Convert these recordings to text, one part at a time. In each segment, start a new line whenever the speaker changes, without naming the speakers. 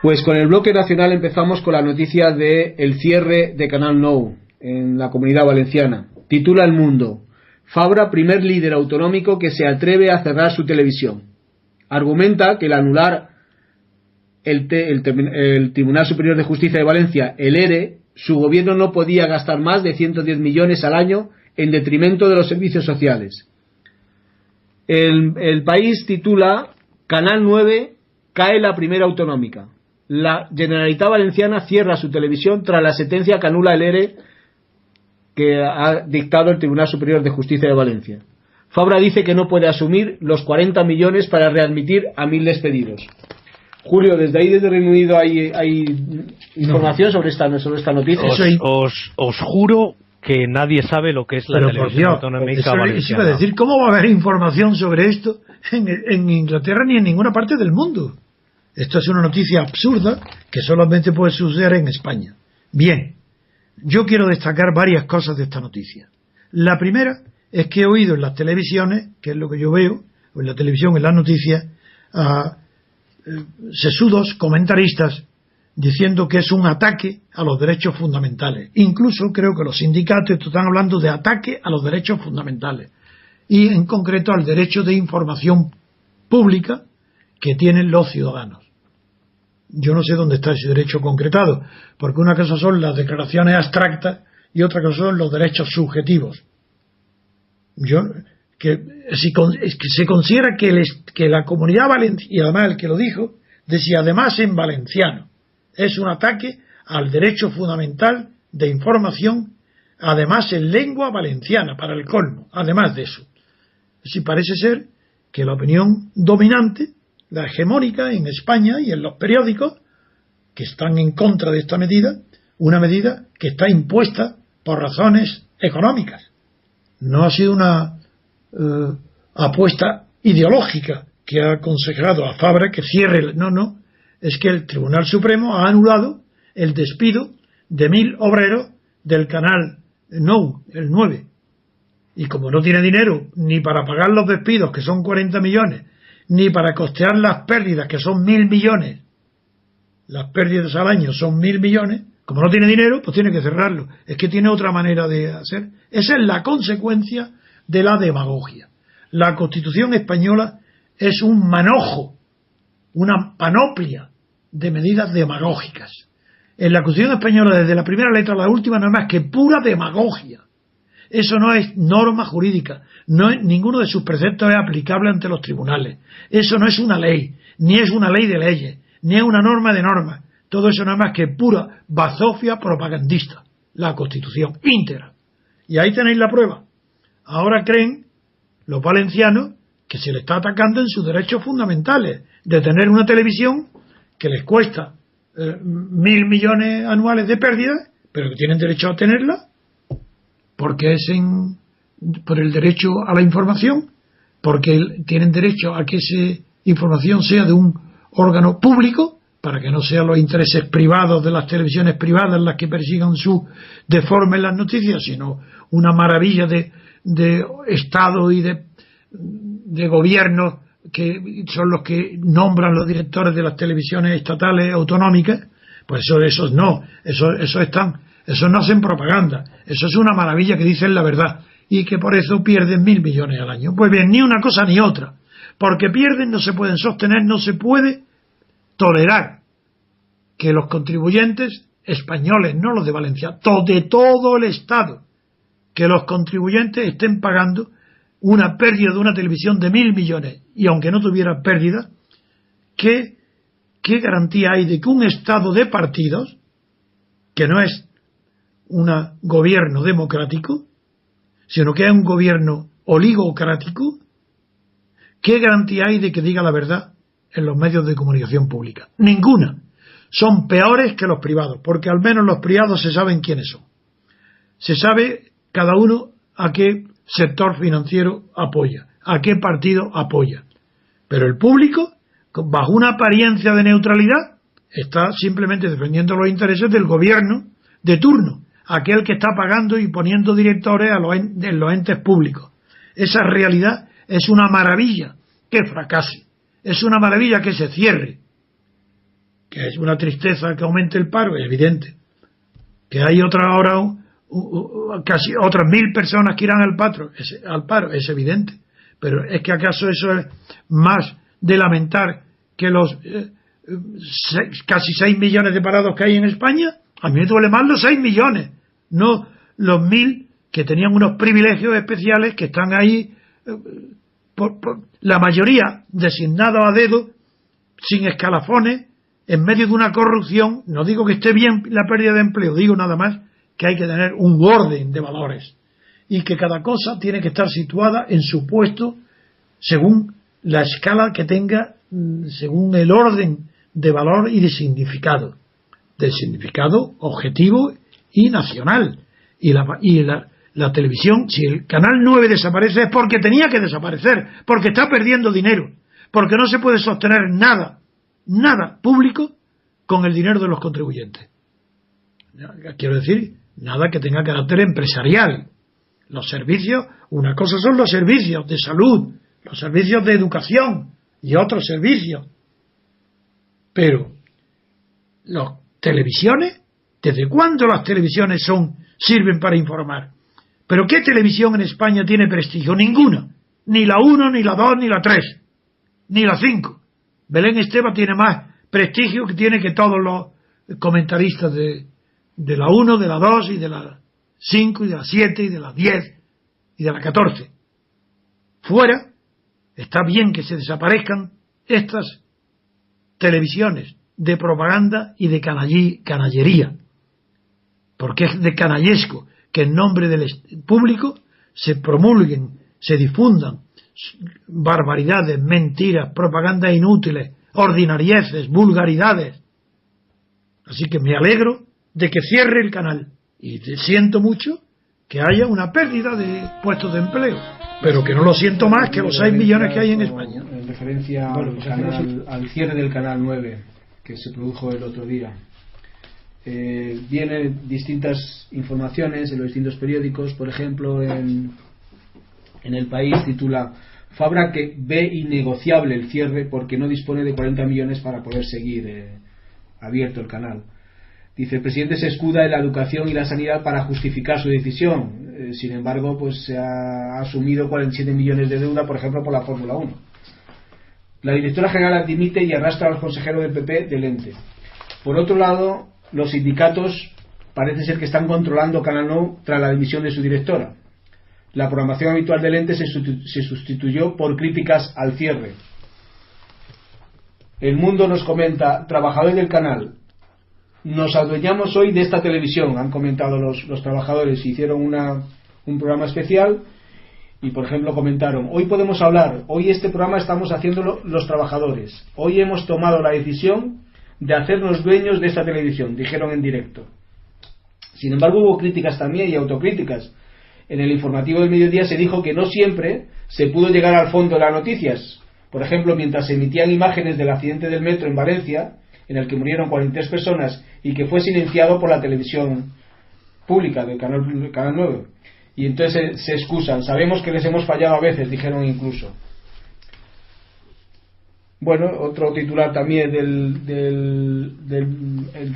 Pues con el bloque nacional empezamos con la noticia de el cierre de Canal Nou en la Comunidad Valenciana. Titula El Mundo: Fabra, primer líder autonómico que se atreve a cerrar su televisión. Argumenta que al anular el Tribunal Superior de Justicia de Valencia el ERE, su gobierno no podía gastar más de 110 millones al año en detrimento de los servicios sociales. El País titula: Canal 9 cae la primera autonómica. La Generalitat Valenciana cierra su televisión tras la sentencia que anula el ERE que ha dictado el Tribunal Superior de Justicia de Valencia. Fabra dice que no puede asumir los 40 millones para readmitir a 1000 despedidos. Julio, desde Reino Unido hay información sobre esta noticia.
Os juro que nadie sabe lo que es la televisión autonómica valenciana.
Eso iba a decir, ¿cómo va a haber información sobre esto en Inglaterra ni en ninguna parte del mundo? Esto es una noticia absurda que solamente puede suceder en España. Bien, yo quiero destacar varias cosas de esta noticia. La primera es que he oído en las televisiones, que es lo que yo veo, o en la televisión, en las noticias, a sesudos comentaristas diciendo que es un ataque a los derechos fundamentales. Incluso creo que los sindicatos están hablando de ataque a los derechos fundamentales y en concreto al derecho de información pública que tienen los ciudadanos. Yo no sé dónde está ese derecho concretado, porque una cosa son las declaraciones abstractas y otra cosa son los derechos subjetivos. Se considera que la Comunidad Valenciana, y además el que lo dijo, decía además en valenciano, es un ataque al derecho fundamental de información, además en lengua valenciana, para el colmo, además de eso. Sí, parece ser que la opinión dominante, la hegemónica en España y en los periódicos, que están en contra de esta medida, una medida que está impuesta por razones económicas. No ha sido una apuesta ideológica que ha aconsejado a Fabra que cierre. No, es que el Tribunal Supremo ha anulado el despido de 1000 obreros del canal Nou, el 9. Y como no tiene dinero ni para pagar los despidos, que son 40 millones, ni para costear las pérdidas, que son 1000 millones, las pérdidas al año son 1000 millones, como no tiene dinero, pues tiene que cerrarlo. Es que tiene otra manera de hacer. Esa es la consecuencia de la demagogia. La Constitución española es un manojo, una panoplia de medidas demagógicas. En la Constitución española, desde la primera letra a la última, no es más que pura demagogia. Eso no es norma jurídica. Ninguno de sus preceptos es aplicable ante los tribunales. Eso no es una ley, ni es una ley de leyes, ni es una norma de normas. Todo eso no es más que pura bazofia propagandista. La Constitución íntegra. Y ahí tenéis la prueba. Ahora creen los valencianos que se les está atacando en sus derechos fundamentales de tener una televisión que les cuesta 1000 millones anuales de pérdidas, pero que tienen derecho a tenerla porque es por el derecho a la información, porque tienen derecho a que esa información sea de un órgano público, para que no sean los intereses privados de las televisiones privadas las que persigan deformen las noticias, sino una maravilla de Estado y de gobierno que son los que nombran los directores de las televisiones estatales autonómicas. Pues eso no hacen propaganda, eso es una maravilla que dicen la verdad y que por eso pierden 1000 millones al año. Pues bien, ni una cosa ni otra, porque pierden, no se pueden sostener, no se puede tolerar que los contribuyentes españoles, no los de Valencia, de todo el Estado, que los contribuyentes estén pagando una pérdida de una televisión de 1000 millones, y aunque no tuviera pérdida, ¿qué garantía hay de que un Estado de partidos, que no es un gobierno democrático, sino que es un gobierno oligocrático, qué garantía hay de que diga la verdad en los medios de comunicación pública? Ninguna. Son peores que los privados, porque al menos los privados se saben quiénes son. Se sabe cada uno a qué sector financiero apoya, a qué partido apoya. Pero el público, bajo una apariencia de neutralidad, está simplemente defendiendo los intereses del gobierno de turno, aquel que está pagando y poniendo directores en los entes públicos. Esa realidad es una maravilla que fracase, es una maravilla que se cierre, que es una tristeza que aumente el paro, es evidente. Que hay ahora casi otras 1.000 personas que irán al paro, es evidente. Pero es que acaso eso es más de lamentar que los casi 6 millones de parados que hay en España. A mí me duele más los 6 millones, no los 1.000 que tenían unos privilegios especiales que están ahí, por la mayoría designados a dedo, sin escalafones, en medio de una corrupción. No digo que esté bien la pérdida de empleo, digo nada más que hay que tener un orden de valores y que cada cosa tiene que estar situada en su puesto según la escala que tenga, según el orden de valor y de significado objetivo y nacional. Y la televisión, si el canal 9 desaparece es porque tenía que desaparecer, porque está perdiendo dinero, porque no se puede sostener nada público con el dinero de los contribuyentes. Quiero decir, nada que tenga carácter empresarial. Los servicios, una cosa son los servicios de salud, los servicios de educación y otros servicios. Pero las televisiones, ¿desde cuándo las televisiones sirven para informar? ¿Pero qué televisión en España tiene prestigio? Ninguna. Ni la 1, ni la 2, ni la 3, ni la 5. Belén Esteban tiene más prestigio que todos los comentaristas de la 1, de la 2 y de la 5 y de la 7 y de la 10 y de la 14. Fuera, está bien que se desaparezcan estas televisiones de propaganda y de canallería, porque es de canallesco que en nombre del público se promulguen, se difundan barbaridades, mentiras, propagandas inútiles, ordinarieces, vulgaridades. Así que me alegro de que cierre el canal y siento mucho que haya una pérdida de puestos de empleo, pero que no lo siento más que los 6 millones que hay en España.
En referencia al cierre del canal 9 que se produjo el otro día, vienen distintas informaciones en los distintos periódicos. Por ejemplo, en El País titula: Fabra que ve innegociable el cierre porque no dispone de 40 millones para poder seguir abierto el canal. Dice: el presidente se escuda en la educación y la sanidad para justificar su decisión. Sin embargo, pues se ha asumido 47 millones de deuda, por ejemplo, por la Fórmula 1. La directora general dimite y arrastra a los consejeros del PP del ente. Por otro lado, los sindicatos parece ser que están controlando Canal Nou tras la dimisión de su directora. La programación habitual del ente se sustituyó por críticas al cierre. El Mundo nos comenta: trabajadores del canal, nos adueñamos hoy de esta televisión. Han comentado los trabajadores, hicieron un programa especial y, por ejemplo, comentaron: hoy podemos hablar, hoy este programa estamos haciéndolo los trabajadores, hoy hemos tomado la decisión de hacernos dueños de esta televisión, dijeron en directo. Sin embargo, hubo críticas también y autocríticas. En el informativo del mediodía se dijo que no siempre se pudo llegar al fondo de las noticias. Por ejemplo, mientras se emitían imágenes del accidente del metro en Valencia, en el que murieron 43 personas y que fue silenciado por la televisión pública del Canal 9. Y entonces se excusan: sabemos que les hemos fallado a veces, dijeron incluso. Bueno, otro titular también de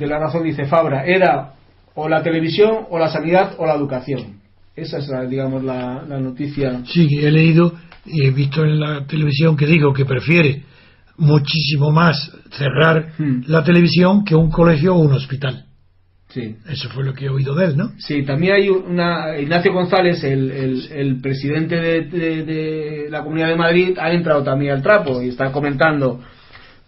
La Razón dice: Fabra, era o la televisión o la sanidad o la educación. Esa es la noticia.
Sí, he leído y he visto en la televisión que digo que prefiere muchísimo más cerrar la televisión que un colegio o un hospital.
Sí.
Eso fue lo que he oído de él, ¿no?
Sí, también hay Ignacio González, el presidente de la Comunidad de Madrid, ha entrado también al trapo y está comentando: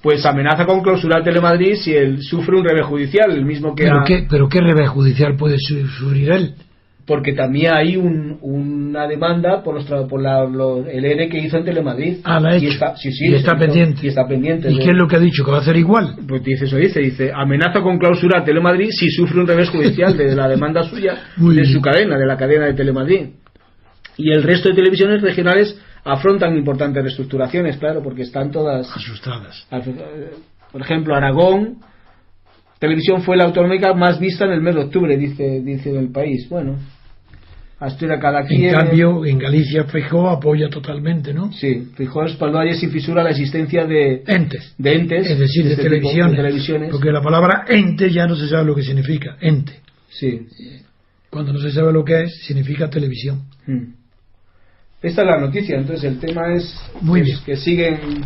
pues amenaza con clausurar Telemadrid si él sufre un revés judicial, el mismo que
¿Pero qué revés judicial puede sufrir él?
Porque también hay una demanda por el ERE que hizo en Telemadrid.
La ha hecho. Y está pendiente. ¿Y qué es lo que ha dicho? ¿Que va a hacer igual?
Pues dice amenaza con clausurar Telemadrid si sufre un revés judicial de la demanda suya su cadena, de la cadena de Telemadrid. Y el resto de televisiones regionales afrontan importantes reestructuraciones, claro, porque están todas
asustadas.
Por ejemplo, Aragón Televisión fue la autonómica más vista en el mes de octubre, dice El País. Bueno, Asturias cada
quien. En cambio, en Galicia Feijóo apoya totalmente, ¿no?
Sí, Feijóo respaldó ayer sin fisura la existencia de
entes.
Es
decir, de televisiones. Porque la palabra ente ya no se sabe lo que significa, ente.
Sí.
Cuando no se sabe lo que es, significa televisión.
Esta es la noticia, entonces el tema es
muy bien.
Que siguen.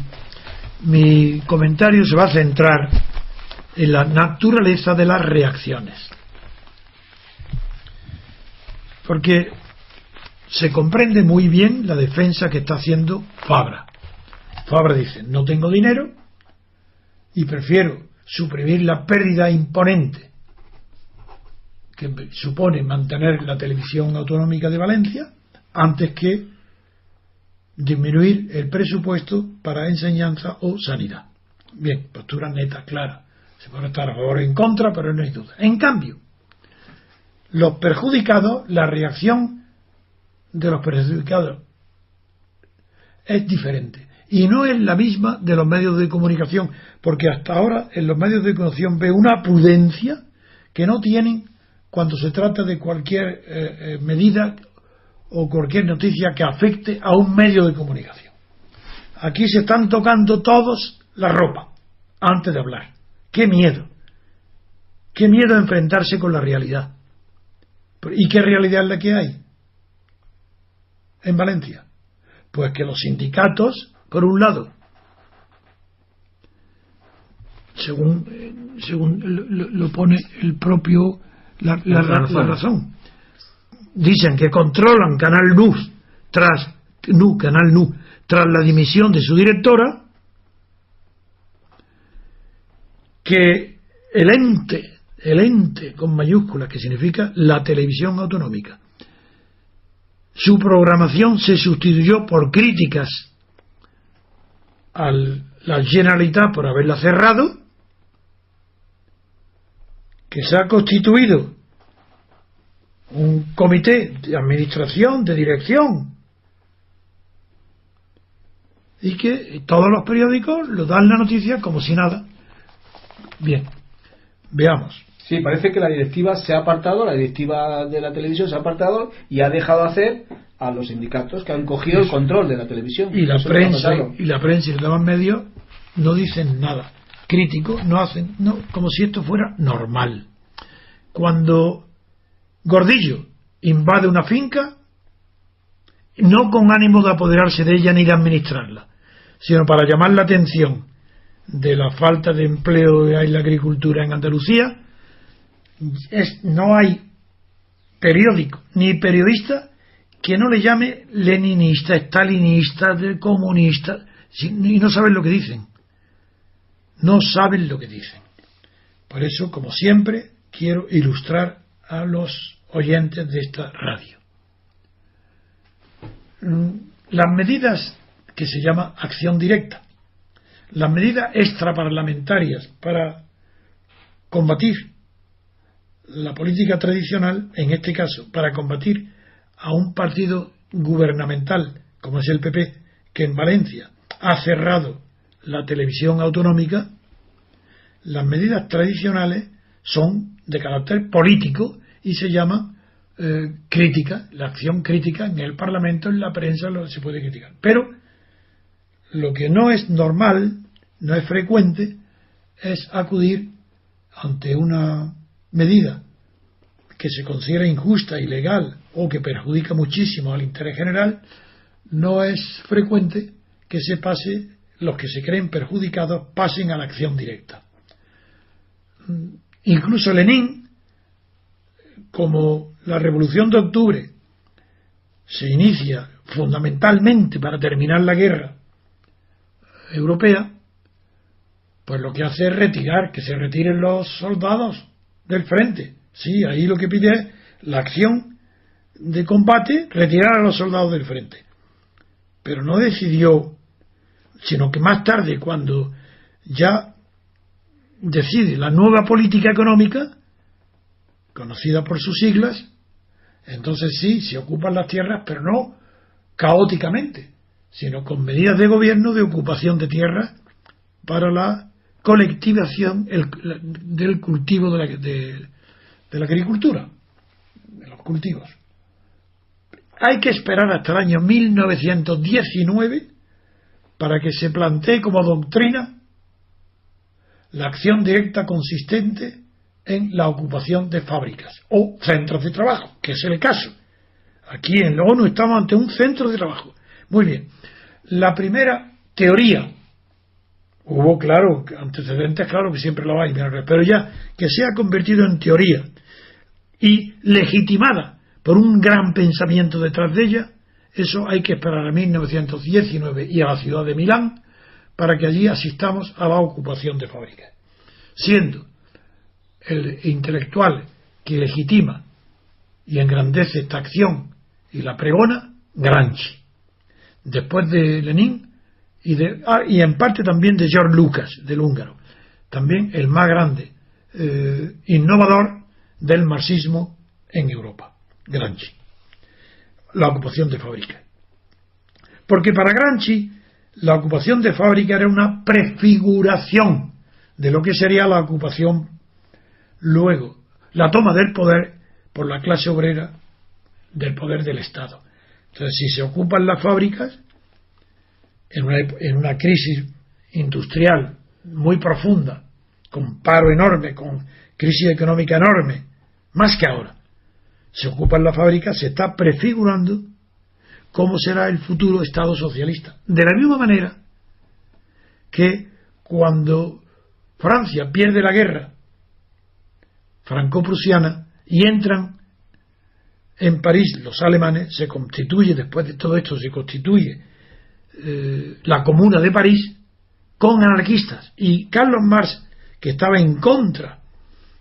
Mi comentario se va a centrar en la naturaleza de las reacciones. Porque se comprende muy bien la defensa que está haciendo Fabra. Fabra dice, no tengo dinero y prefiero suprimir la pérdida imponente que supone mantener la televisión autonómica de Valencia antes que disminuir el presupuesto para enseñanza o sanidad. Bien, postura neta, clara. Se puede estar a favor o en contra, pero no hay duda. En cambio, los perjudicados, la reacción de los perjudicados es diferente. Y no es la misma de los medios de comunicación, porque hasta ahora en los medios de comunicación ve una prudencia que no tienen cuando se trata de cualquier medida o cualquier noticia que afecte a un medio de comunicación. Aquí se están tocando todos la ropa antes de hablar. ¡Qué miedo! ¡Qué miedo enfrentarse con la realidad! ¿Y qué realidad es la que hay en Valencia? Pues que los sindicatos, por un lado, según lo pone el propio la razón, dicen que controlan Canal NU tras la dimisión de su directora, que el ente con mayúsculas, que significa la televisión autonómica, su programación se sustituyó por críticas a la Generalitat por haberla cerrado, que se ha constituido un comité de administración, de dirección, y que todos los periódicos lo dan la noticia como si nada. Bien, veamos.
Sí, parece que la directiva se ha apartado, la directiva de la televisión se ha apartado y ha dejado hacer a los sindicatos que han cogido el control de la televisión.
Y la prensa y los demás medios no dicen nada crítico, no hacen, no, como si esto fuera normal. Cuando Gordillo invade una finca, no con ánimo de apoderarse de ella ni de administrarla, sino para llamar la atención de la falta de empleo que hay en la agricultura en Andalucía, no hay periódico ni periodista que no le llame leninista, stalinista, comunista, y no saben lo que dicen. No saben lo que dicen. Por eso, como siempre, quiero ilustrar a los oyentes de esta radio. Las medidas que se llama acción directa, las medidas extraparlamentarias para combatir la política tradicional, en este caso, para combatir a un partido gubernamental como es el PP, que en Valencia ha cerrado la televisión autonómica, las medidas tradicionales son de carácter político y se llama crítica, la acción crítica en el Parlamento, en la prensa se puede criticar. Pero lo que no es normal, no es frecuente, es acudir ante una medida que se considera injusta, ilegal o que perjudica muchísimo al interés general. No es frecuente que se pase, los que se creen perjudicados pasen a la acción directa. Incluso Lenin, como la Revolución de Octubre se inicia fundamentalmente para terminar la guerra europea, pues lo que hace es retirar, que se retiren los soldados del frente. Sí, ahí lo que pide es la acción de combate, retirar a los soldados del frente. Pero no decidió, sino que más tarde, cuando ya decide la nueva política económica, conocida por sus siglas, entonces sí, se ocupan las tierras, pero no caóticamente, sino con medidas de gobierno de ocupación de tierras para la colectivización del cultivo de la agricultura, de los cultivos. hay que esperar hasta el año 1919 para que se plantee como doctrina la acción directa consistente en la ocupación de fábricas o centros de trabajo, que es el caso. Aquí en la ONU estamos ante un centro de trabajo. Muy bien. La primera teoría, hubo, claro, antecedentes, claro que siempre lo hay, pero ya que se ha convertido en teoría y legitimada por un gran pensamiento detrás de ella, eso hay que esperar a 1919 y a la ciudad de Milán para que allí asistamos a la ocupación de fábricas. Siendo el intelectual que legitima y engrandece esta acción y la pregona, Gramsci. Después de Lenin y en parte también de George Lucas, del húngaro. También el más grande innovador del marxismo en Europa, Gramsci. La ocupación de fábricas. Porque para Gramsci la ocupación de fábrica era una prefiguración de lo que sería la ocupación luego, la toma del poder por la clase obrera del poder del Estado. Entonces, si se ocupan las fábricas en una crisis industrial muy profunda, con paro enorme, con crisis económica enorme, más que ahora, se ocupan las fábricas, se está prefigurando cómo será el futuro Estado socialista. De la misma manera que cuando Francia pierde la guerra franco-prusiana y entran en París los alemanes, se constituye, después de todo esto, se constituye la Comuna de París con anarquistas. Y Carlos Marx, que estaba en contra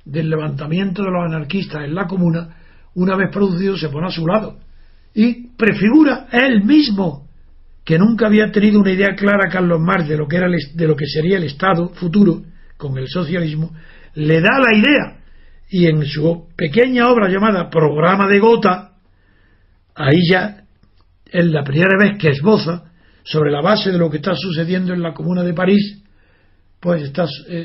del levantamiento de los anarquistas en la Comuna, una vez producido se pone a su lado y prefigura él mismo, que nunca había tenido una idea clara Carlos Marx de lo que sería el Estado futuro con el socialismo, le da la idea, y en su pequeña obra llamada Programa de Gotha, ahí ya es la primera vez que esboza, sobre la base de lo que está sucediendo en la Comuna de París, pues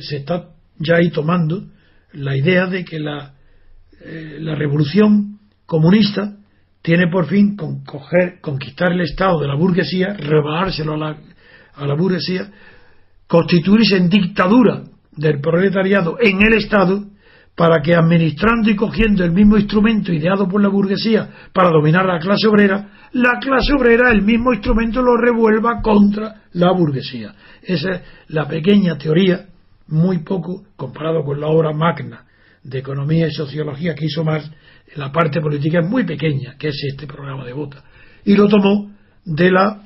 se está ya ahí tomando la idea de que la revolución comunista tiene por fin conquistar el Estado de la burguesía, rebajárselo a la burguesía, constituirse en dictadura del proletariado en el Estado, para que administrando y cogiendo el mismo instrumento ideado por la burguesía para dominar a la clase obrera, el mismo instrumento lo revuelva contra la burguesía. Esa es la pequeña teoría, muy poco comparado con la obra magna de economía y sociología que hizo Marx. La parte política es muy pequeña, que es este Programa de Gotha, y lo tomó de la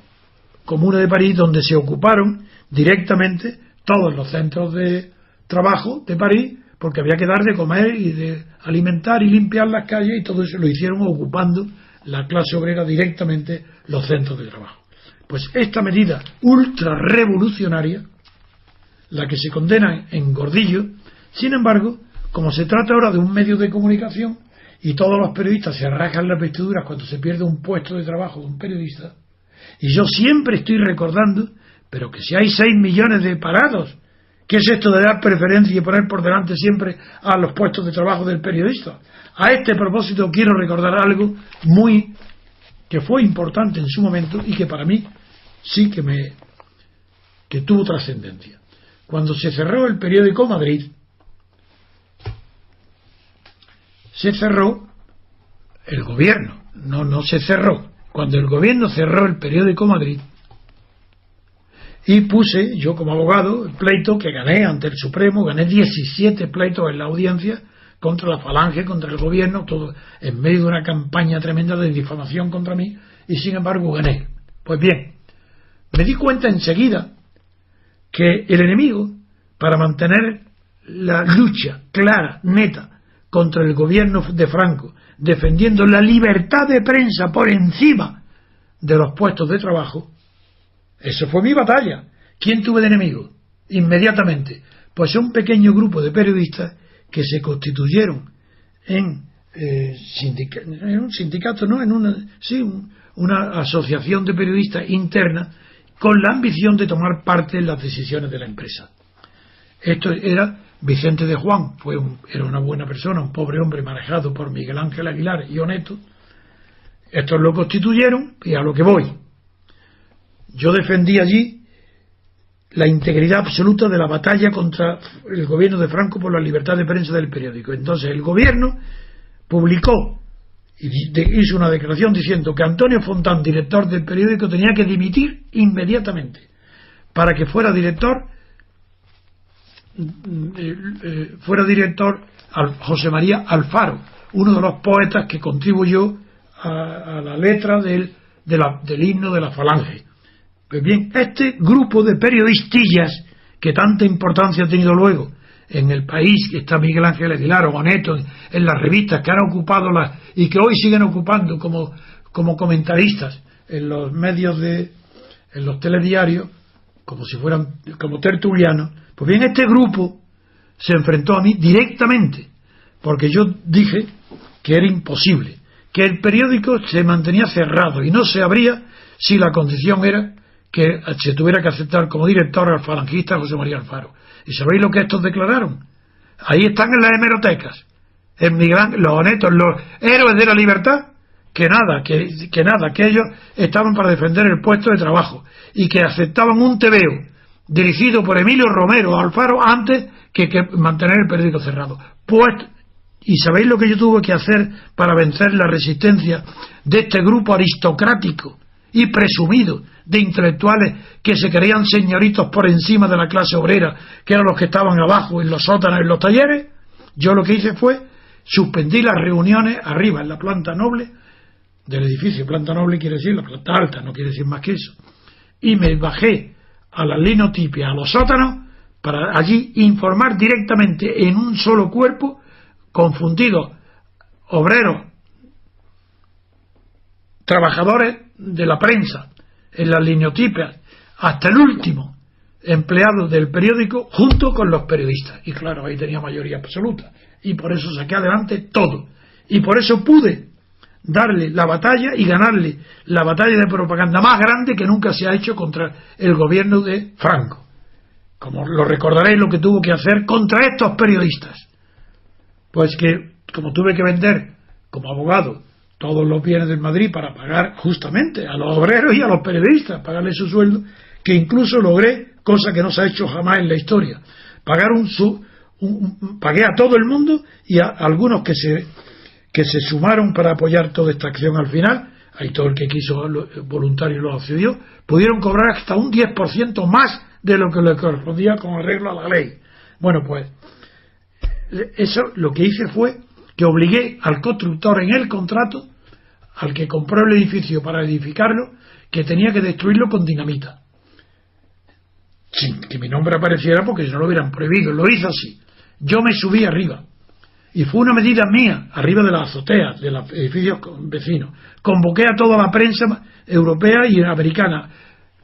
Comuna de París, donde se ocuparon directamente todos los centros de trabajo de París, porque había que dar de comer y de alimentar y limpiar las calles, y todo eso lo hicieron ocupando la clase obrera directamente los centros de trabajo. Pues esta medida ultra revolucionaria, la que se condena en Gordillo, sin embargo, como se trata ahora de un medio de comunicación y todos los periodistas se rasgan las vestiduras cuando se pierde un puesto de trabajo de un periodista, y yo siempre estoy recordando, pero que si hay 6 millones de parados, ¿qué es esto de dar preferencia y poner por delante siempre a los puestos de trabajo del periodista? A este propósito quiero recordar algo que fue importante en su momento y que para mí sí que tuvo trascendencia. Cuando se cerró el periódico Madrid, se cerró el gobierno, no se cerró. Cuando el gobierno cerró el periódico Madrid, y puse, yo como abogado, el pleito que gané ante el Supremo, gané 17 pleitos en la audiencia contra la Falange, contra el gobierno, todo en medio de una campaña tremenda de difamación contra mí, y sin embargo gané. Pues bien, me di cuenta enseguida que el enemigo, para mantener la lucha clara, neta, contra el gobierno de Franco, defendiendo la libertad de prensa por encima de los puestos de trabajo, eso fue mi batalla. ¿Quién tuve de enemigo? Inmediatamente. Pues un pequeño grupo de periodistas que se constituyeron en un sindicato, no, una asociación de periodistas interna con la ambición de tomar parte en las decisiones de la empresa. Esto era Vicente de Juan, era una buena persona, un pobre hombre manejado por Miguel Ángel Aguilar y honesto, Estos lo constituyeron y a lo que voy. Yo defendí allí la integridad absoluta de la batalla contra el gobierno de Franco por la libertad de prensa del periódico. Entonces el gobierno publicó y hizo una declaración diciendo que Antonio Fontán, director del periódico, tenía que dimitir inmediatamente para que fuera director José María Alfaro, uno de los poetas que contribuyó a la letra del himno de la Falange. Pues bien, este grupo de periodistillas que tanta importancia ha tenido luego en el país, que está Miguel Ángel Aguilar o Boneto, en las revistas que han ocupado y que hoy siguen ocupando como comentaristas en los medios en los telediarios, como si fueran como tertulianos. Pues bien, este grupo se enfrentó a mí directamente, porque yo dije que era imposible, que el periódico se mantenía cerrado y no se abría si la condición era que se tuviera que aceptar como director al falangista José María Alfaro. ¿Y sabéis lo que estos declararon? Ahí están en las hemerotecas, los honestos, los héroes de la libertad, que ellos estaban para defender el puesto de trabajo y que aceptaban un tebeo dirigido por Emilio Romero Alfaro antes que mantener el periódico cerrado. Pues, ¿y sabéis lo que yo tuve que hacer para vencer la resistencia de este grupo aristocrático y presumido de intelectuales que se creían señoritos por encima de la clase obrera, que eran los que estaban abajo en los sótanos, en los talleres? Yo lo que hice fue suspendí las reuniones arriba en la planta noble del edificio. Planta noble quiere decir la planta alta, no quiere decir más que eso, y me bajé a las linotipias, a los sótanos, para allí informar directamente en un solo cuerpo, confundidos obreros, trabajadores de la prensa, en las linotipias, hasta el último empleado del periódico, junto con los periodistas. Y claro, ahí tenía mayoría absoluta, y por eso saqué adelante todo, y por eso pude darle la batalla y ganarle la batalla de propaganda más grande que nunca se ha hecho contra el gobierno de Franco. Como lo recordaréis lo que tuvo que hacer contra estos periodistas, pues que como tuve que vender como abogado todos los bienes del Madrid para pagar justamente a los obreros y a los periodistas, pagarles su sueldo, que incluso logré, cosa que no se ha hecho jamás en la historia, pagué a todo el mundo, y a algunos que se sumaron para apoyar toda esta acción al final, ahí todo el que quiso voluntario lo accedió, pudieron cobrar hasta un 10% más de lo que le correspondía con arreglo a la ley. Bueno, pues eso lo que hice fue que obligué al constructor en el contrato, al que compró el edificio para edificarlo, que tenía que destruirlo con dinamita, sin que mi nombre apareciera, porque si no lo hubieran prohibido. Lo hizo así. Yo me subí arriba, y fue una medida mía, arriba de la azotea de los edificios vecinos. Convoqué a toda la prensa europea y americana,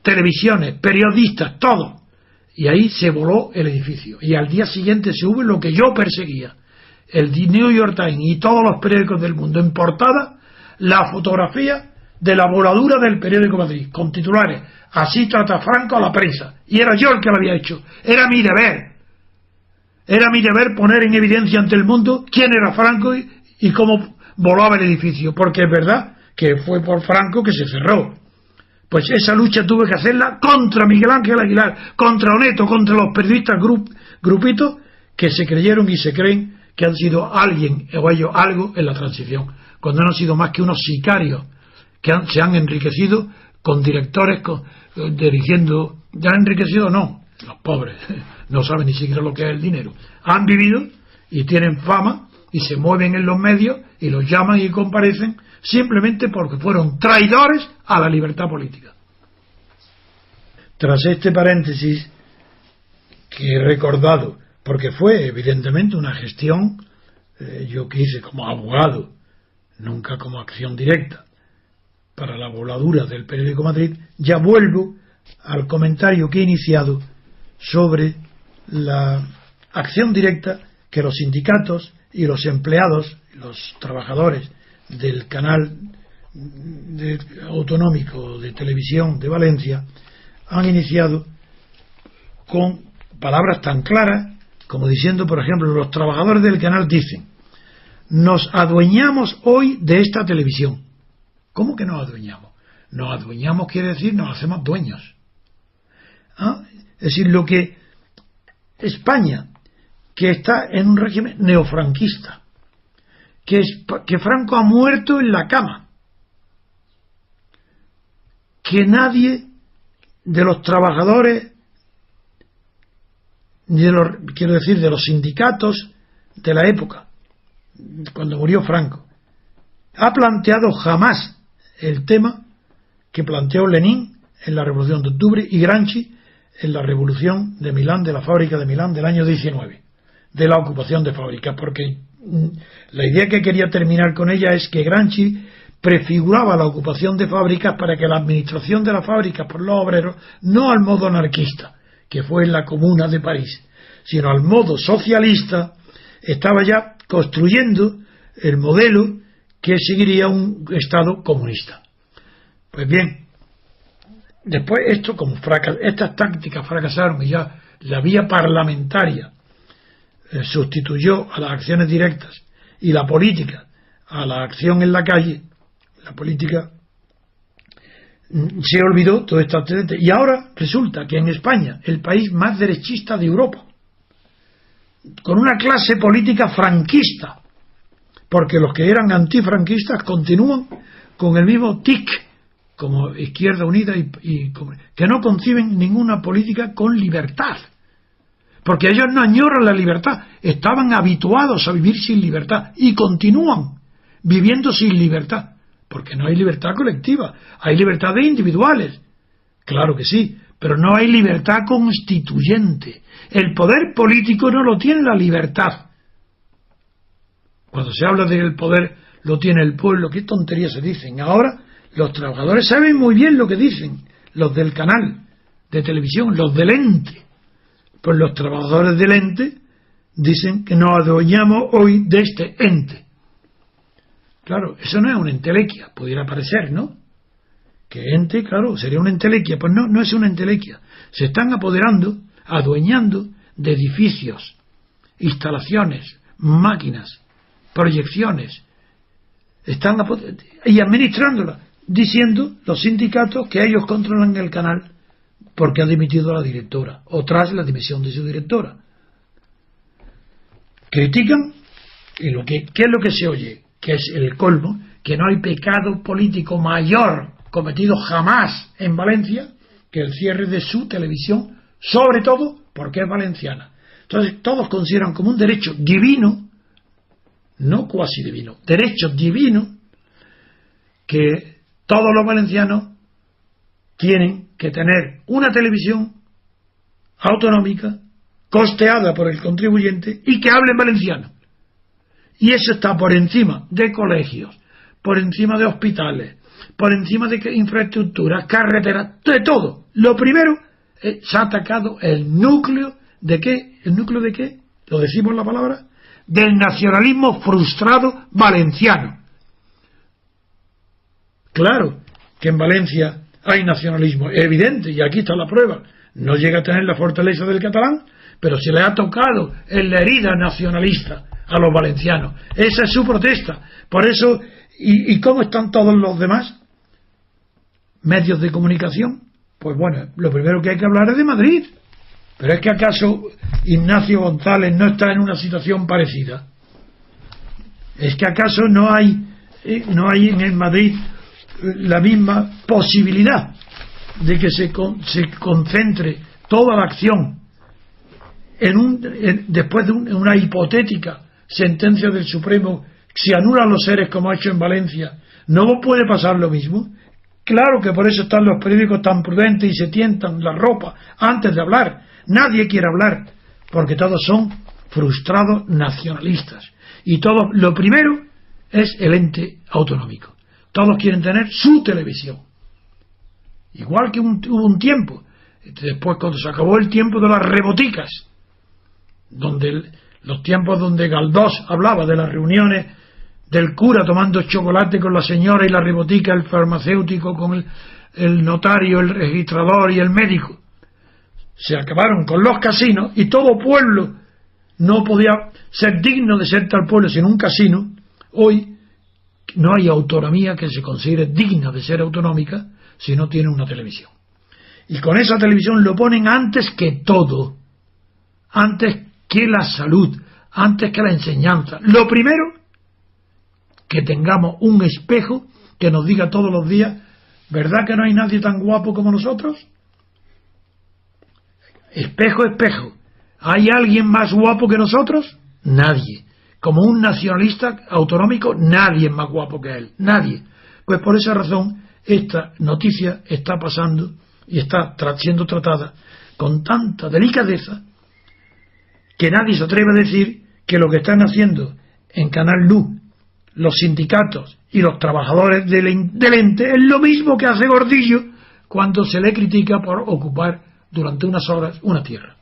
televisiones, periodistas, todo, y ahí se voló el edificio. Y al día siguiente se hubo lo que yo perseguía, el New York Times y todos los periódicos del mundo en portada, la fotografía de la voladura del periódico Madrid, con titulares: así trata Franco a la prensa. Y era yo el que lo había hecho, era mi deber poner en evidencia ante el mundo quién era Franco y cómo volaba el edificio, porque es verdad que fue por Franco que se cerró. Pues esa lucha tuve que hacerla contra Miguel Ángel Aguilar, contra Oneto, contra los periodistas grupitos que se creyeron y se creen que han sido alguien o ellos algo en la transición, cuando no han sido más que unos sicarios que se han enriquecido con directores dirigiendo. Ya han enriquecido, no, los pobres no saben ni siquiera lo que es el dinero. Han vivido y tienen fama y se mueven en los medios y los llaman y comparecen simplemente porque fueron traidores a la libertad política. Tras este paréntesis que he recordado, porque fue evidentemente una gestión yo que hice como abogado, nunca como acción directa, para la voladura del periódico Madrid, ya vuelvo al comentario que he iniciado sobre la acción directa que los sindicatos y los empleados, los trabajadores del canal autonómico de televisión de Valencia han iniciado con palabras tan claras como diciendo, por ejemplo, los trabajadores del canal dicen: nos adueñamos hoy de esta televisión, ¿Cómo que nos adueñamos? Nos adueñamos quiere decir nos hacemos dueños. Es decir, lo que España, que está en un régimen neofranquista, que Franco ha muerto en la cama, que nadie de los trabajadores, quiero decir, de los sindicatos de la época, cuando murió Franco, ha planteado jamás el tema que planteó Lenin en la Revolución de Octubre y Gramsci en la Revolución de Milán, de la fábrica de Milán del año 19, de la ocupación de fábricas, porque la idea que quería terminar con ella es que Gramsci prefiguraba la ocupación de fábricas para que la administración de las fábricas por los obreros, no al modo anarquista, que fue en la Comuna de París, sino al modo socialista, estaba ya construyendo el modelo que seguiría un Estado comunista. Pues bien, después esto, como estas tácticas fracasaron y ya la vía parlamentaria sustituyó a las acciones directas y la política a la acción en la calle, la política se olvidó todo esto antecedente. Y ahora resulta que en España, el país más derechista de Europa, con una clase política franquista, porque los que eran antifranquistas continúan con el mismo tic como Izquierda Unida que no conciben ninguna política con libertad, porque ellos no añoran la libertad, estaban habituados a vivir sin libertad y continúan viviendo sin libertad, porque no hay libertad colectiva, hay libertades individuales, claro que sí, pero no hay libertad constituyente. El poder político no lo tiene la libertad. Cuando se habla de que el poder lo tiene el pueblo, qué tonterías se dicen. Ahora los trabajadores saben muy bien lo que dicen, los del canal de televisión, los del ente. Pues los trabajadores del ente dicen que nos adueñamos hoy de este ente. Claro, eso no es una entelequia, pudiera parecer, ¿no? Que ente, claro, sería una entelequia. Pues no, no es una entelequia. Se están apoderando, adueñando de edificios, instalaciones, máquinas, proyecciones, y administrándola, diciendo los sindicatos que ellos controlan el canal porque ha dimitido la directora o tras la dimisión de su directora. Critican y ¿qué es lo que se oye? Que es el colmo, que no hay pecado político mayor cometido jamás en Valencia que el cierre de su televisión, sobre todo porque es valenciana. Entonces todos consideran como un derecho divino, no cuasi divino, derecho divino, que todos los valencianos tienen que tener una televisión autonómica, costeada por el contribuyente y que hable en valenciano. Y eso está por encima de colegios, por encima de hospitales, por encima de infraestructuras, carreteras, de todo. Lo primero, se ha atacado el núcleo de qué, ¿el núcleo de qué? Lo decimos la palabra, del nacionalismo frustrado valenciano. Claro que en Valencia hay nacionalismo, es evidente, y aquí está la prueba. No llega a tener la fortaleza del catalán, pero se le ha tocado en la herida nacionalista a los valencianos. Esa es su protesta. Por eso, ¿y cómo están todos los demás medios de comunicación? Pues bueno, lo primero que hay que hablar es de Madrid. Pero es que ¿acaso Ignacio González no está en una situación parecida? ¿Es que acaso no hay en el Madrid la misma posibilidad de que se concentre toda la acción después de una hipotética sentencia del Supremo, si anulan los seres como ha hecho en Valencia? ¿No puede pasar lo mismo? Claro que por eso están los periódicos tan prudentes y se tientan la ropa antes de hablar. Nadie quiere hablar porque todos son frustrados nacionalistas y todos, lo primero es el ente autonómico. Todos quieren tener su televisión, igual que hubo un tiempo después, cuando se acabó el tiempo de las reboticas, los tiempos donde Galdós hablaba de las reuniones del cura tomando chocolate con la señora y la rebotica, el farmacéutico con el notario, el registrador y el médico. Se acabaron con los casinos y todo pueblo no podía ser digno de ser tal pueblo sin un casino. Hoy no hay autonomía que se considere digna de ser autonómica si no tiene una televisión. Y con esa televisión lo ponen antes que todo, antes que la salud, antes que la enseñanza. Lo primero, que tengamos un espejo que nos diga todos los días, ¿verdad que no hay nadie tan guapo como nosotros? Espejo, espejo, ¿hay alguien más guapo que nosotros? Nadie. Como un nacionalista autonómico, nadie es más guapo que él, nadie. Pues por esa razón esta noticia está pasando y está siendo tratada con tanta delicadeza que nadie se atreve a decir que lo que están haciendo en Canal NU los sindicatos y los trabajadores del ente es lo mismo que hace Gordillo cuando se le critica por ocupar durante unas horas una tierra.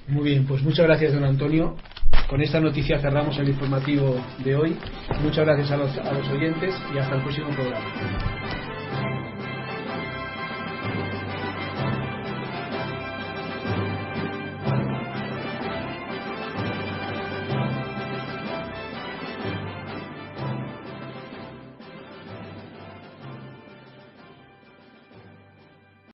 Muy bien, pues muchas gracias, don Antonio. Con esta noticia cerramos el informativo de hoy. Muchas gracias a los oyentes y hasta el próximo programa.